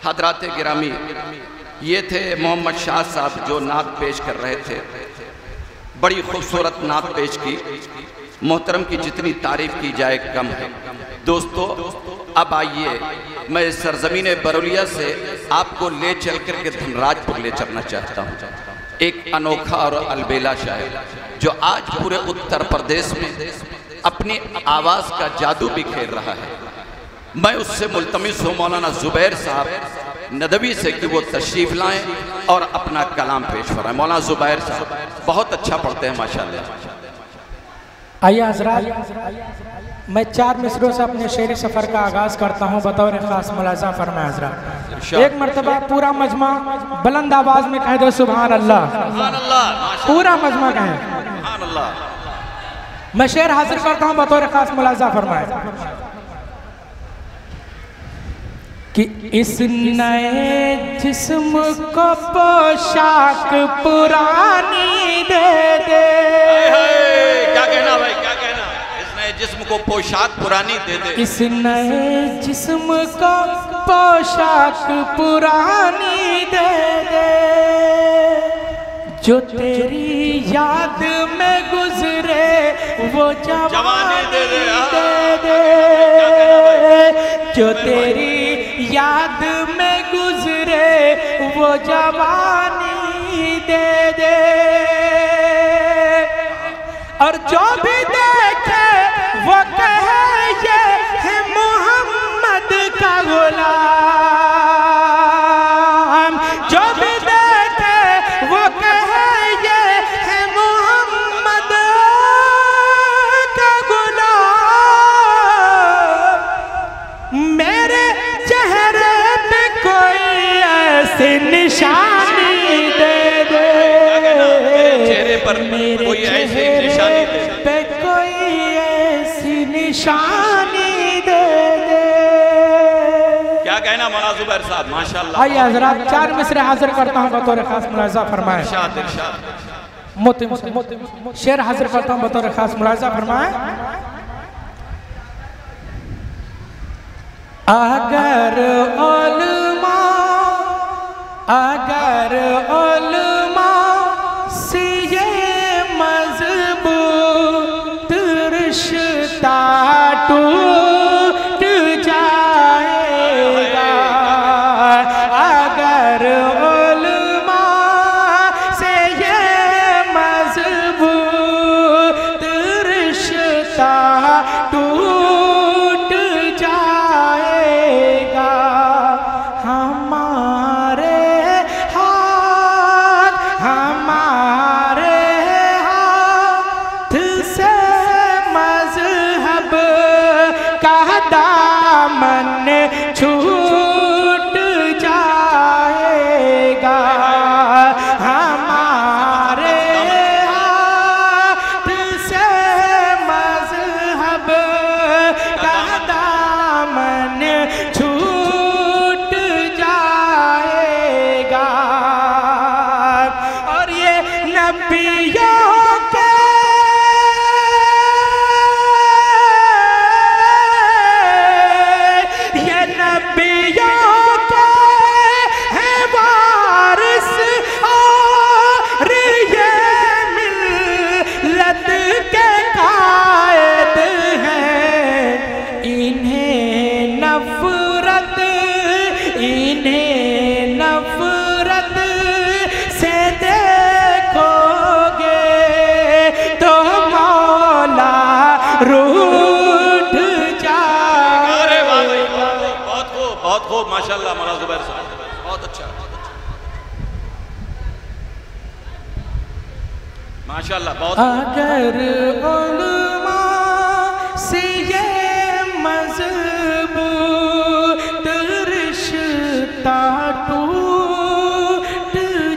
حضرات گرامی، یہ تھے محمد شاہ صاحب جو نعت پیش کر رہے تھے. بڑی خوبصورت نعت پیش کی. محترم کی جتنی تعریف کی جائے کم ہے. دوستو اب آئیے میں سرزمین برولیا سے آپ کو لے چل کر کے دھنراج پر لے چلنا چاہتا ہوں. ایک انوکھا اور البیلا شاعر جو آج پورے اتر پردیش میں اپنی آواز کا جادو بھی کھیل رہا ہے. میں اس سے ملتمس ہوں مولانا زبیر صاحب ندوی سے کہ وہ تشریف لائیں اور اپنا کلام پیش فرمائیں. مولانا زبیر صاحب بہت اچھا پڑھتے ہیں ماشاءاللہ. آئیے حضرات، میں 4 مصروں سے اپنے شعری سفر کا آغاز کرتا ہوں. بطور خاص ملاحظہ فرمائیں حضرات. ایک مرتبہ پورا مجمع بلند آواز میں کہہ دو سبحان اللہ. پورا مجمع کہیں سبحان اللہ. میں شعر حاضر کرتا ہوں. بطور خاص ملاحظہ فرمائیں کہ اس نئے جسم کو پوشاک پرانی دے دے. کیا کہنا بھائی، کیا کہنا؟ اس نئے جسم کو پوشاک پرانی دے دے. اس نئے جسم کو پوشاک پرانی دے دے. جو تیری یاد میں گزرے وہ جوانی دے دے. جو تیری یاد میں گزرے وہ جوانی دے دے. اور جو بھی دیکھے وہ کہے یہ ہے محمد کا غلام. جو بھی دیکھے وہ کہے یہ ہے محمد کا غلام. میرے چہرے پہ کوئی ایسی نشانی دے دے. چہرے پر کوئی ایسی نشانی دے دے. پہ کوئی ایسی نشانی دے دے. کیا کہنا مولانا زبیر صاحب ماشاءاللہ. آئیے حضرات 4 مصرے حاضر کرتا ہوں. بطور خاص ملاحظہ فرمائیں. ارشاد ارشاد. شعر حاضر کرتا ہوں. بطور خاص ملاحظہ فرمائیں. اگر علماء سے یہ مضبوط رشتہ ٹوٹ جائے گا. اگر علماء سے یہ مضبوط رشتہ ٹوٹ جائے گا. ہمارے ہاتھ سے مذہب کا دامن چھوٹ جائے گا. ہمارے ہاتھ سے مذہب کا دامن چھوٹ جائے گا. اور یہ نبیوں کے ہیں وارث اور یہ ملت کے قائد ہیں. انہیں نفرت سے دیکھو گے تو مولا روٹھ جائے گا. بہت خوب ماشاءاللہ مولانا زبیر صاحب بہت اچھا ماشاءاللہ بہت. اگر علماء سے یہ مضبوط رشتہ ٹوٹ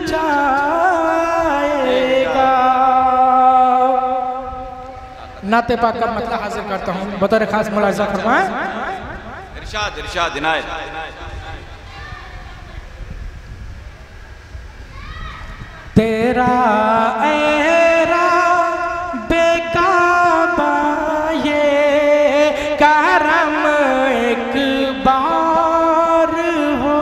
جائے گا. نعت پاک کا مطلب حاضر کرتا ہوں. بطور خاص ملاحظہ فرمائیں. ارشاد ارشاد عنایت. تیرا ایرا بے کعبہ یہ کرم ایک بار ہو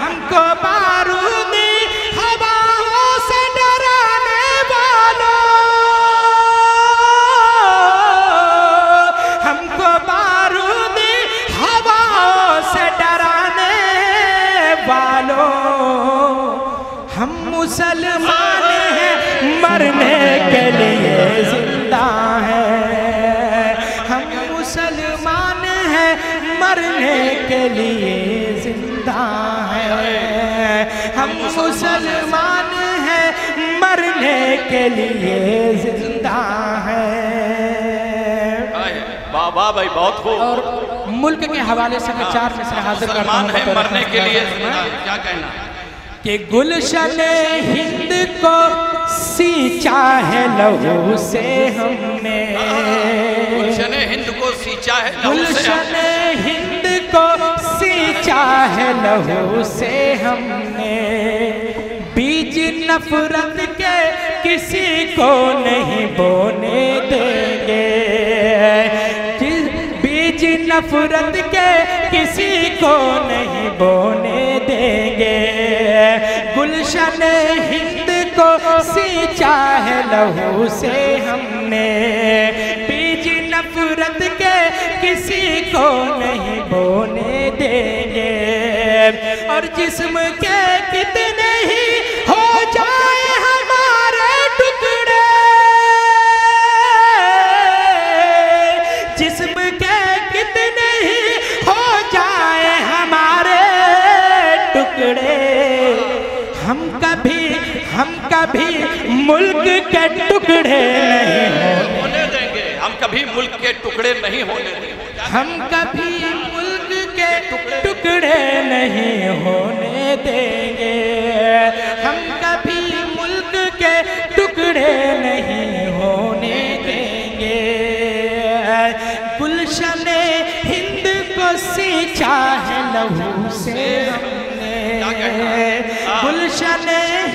ہم کو بارودی ہواؤں سے ڈرانے والوں، ہم کو بارودی ہواؤں سے ڈرانے والوں، ہم مسلمان ہیں مرنے کے لیے زندہ ہیں، ہم مسلمان ہیں مرنے کے لیے زندہ ہیں، ہم مسلمان ہیں مرنے کے لیے زندہ ہیں۔ واہ بھائی بہت خوب۔ اور ملک کے حوالے سے میں 4 مصرع حاضر کرتا ہوں۔ مسلمان ہیں مرنے کے لیے زندہ، کیا کہنا؟ کہ گلشن ہند کو سینچا ہے لہو سے ہم نے، گلشن ہند کو سینچا ہے لہو سے، گلشن ہند کو سینچا ہے لہو سے ہم نے، بیج نفرت کے کسی کو نہیں بونے دیں گے، بیج نفرت کے کسی کو نہیں بونے دیں گے، گلشن ہند کو سینچا ہے لہو سے ہم نے، بیج نفرت کے کسی کو نہیں بونے دیں گے، اور جسم کے کتنے ہی ہو جائے ہمارے ٹکڑے، جسم کے کتنے ہی ہو جائے ہمارے ٹکڑے، ہم کبھی ملک کے ٹکڑے نہیں ہونے دیں گے، ہم کبھی ملک کے ٹکڑے نہیں ہونے دیں گے، ہم کبھی ملک کے ٹکڑے نہیں ہونے دیں گے، ہم کبھی ملک کے ٹکڑے نہیں ہونے دیں گے، گلشن ہند کو سینچا ہے لہو سے ہم نے، گلشن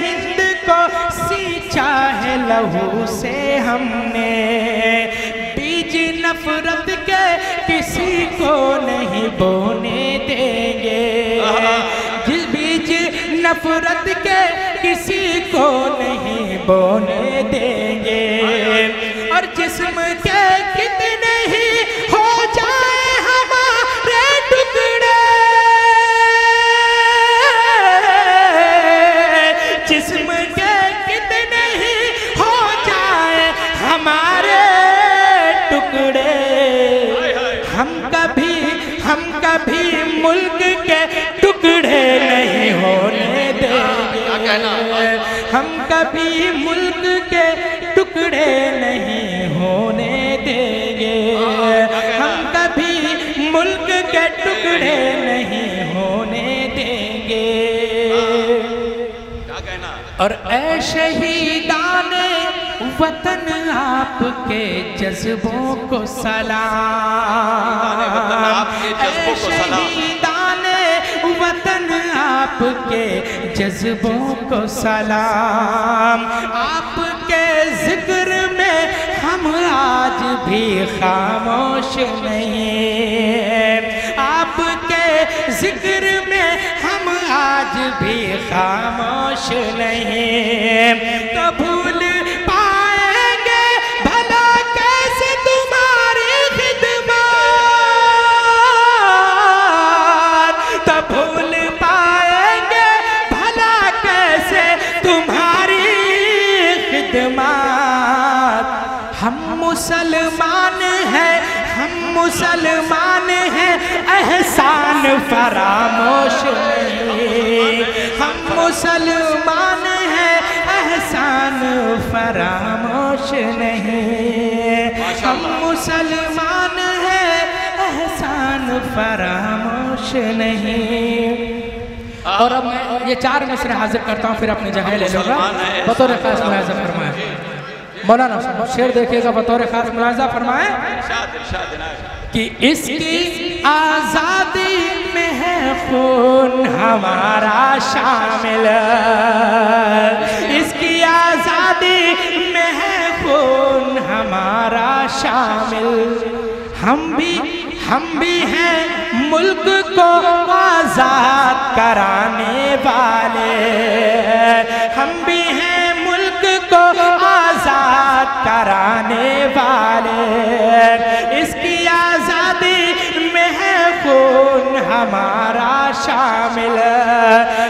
ہند کو سینچا ہے لہو سے ہم نے، بیج نفرت کے کسی کو نہیں بونے دیں گے، جس بیج نفرت کے کسی کو نہیں بونے دیں گے، اور جسم کے کتنے ہی ہو جائے ہمارے ٹکڑے، جسم کے کتنے ہی ہو جائے ہمارے ٹکڑے، ہم کبھی ملک کے ٹکڑے نہیں ہونے دیں گے، ہم کبھی ملک کے ٹکڑے نہیں ہونے دیں گے، ہم کبھی ملک کے ٹکڑے نہیں ہونے دیں گے، اور اے شہیدان وطن آپ کے جذبوں کو سلام، اے شہیدان وطن آپ کے جذبوں کو سلام، آپ کے ذکر میں ہم آج بھی خاموش نہیں، آپ کے ذکر میں ہم آج بھی خاموش نہیں، تو بھول پائیں گے بھلا کیسے تمہاری خدمات، تو بھول پائیں گے بھلا کیسے تمہاری خدمات، ہم مسلمان ہیں، ہم مسلمان ہیں، احسان فراموش نہیں، ہم مسلمان ہیں، احسان فراموش نہیں، ہم مسلمان ہیں، احسان فراموش نہیں۔ اور اب میں یہ 4 مصرع حاضر کرتا ہوں، پھر اپنی جگہ لے لوں گا، بطور خاص ملاحظہ فرمائیں۔ مولانا شعر دیکھیے گا، بطور خاص ملاحظہ فرمائیں کہ اس کی آزادی میں ہے خون ہمارا شامل، اس کی آزادی میں ہے خون ہمارا شامل، ہم ہم بھی ہیں ملک کو آزاد کرانے والے، ہم بھی ہیں ملک کو آزاد کرانے والے، اس کی آزادی میں ہے خون ہمارا شامل،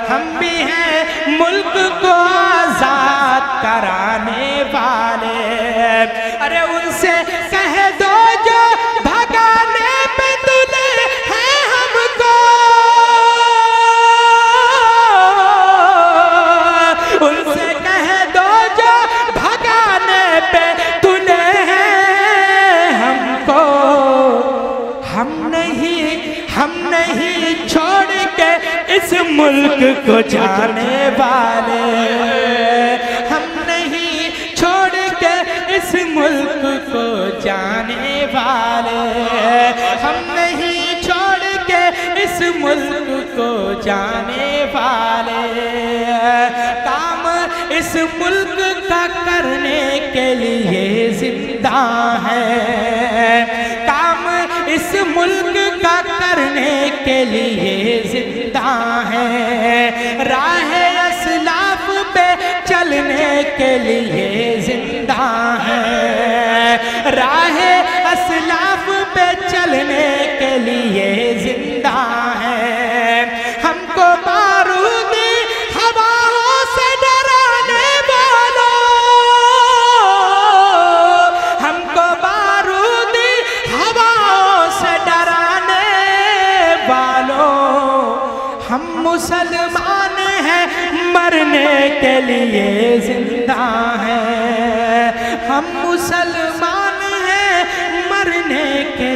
ہم بھی ہیں ملک کو آزاد کرانے والے۔ ارے ان سے کہہ دو جو بھگانے پہ تلے ہیں ہم کو، ان سے کہہ دو جو بھگانے پہ تلے ہیں ہم کو، ہم نہیں چھوڑ کے اس ملک کو جانے والے، ہم نہیں چھوڑ کے اس ملک کو جانے والے، ہم نہیں چھوڑ کے اس ملک کو جانے والے۔ کام اس ملک کا کرنے کے لیے زندہ ہے، کام اس ملک کا کرنے کے لیے زندہ ہے، راہ اسلاف پہ چلنے کے لیے زندہ ہے، راہ اسلاف پہ چلنے کے لیے زندہ ہے۔ ہم کو بارودی ہواؤں سے ڈرانے والوں، ہم کو بارودی ہواؤں سے ڈرانے والوں، ہم مسلمان ہیں مرنے کے لیے زندہ ہیں، ہم مسلمان ہیں مرنے کے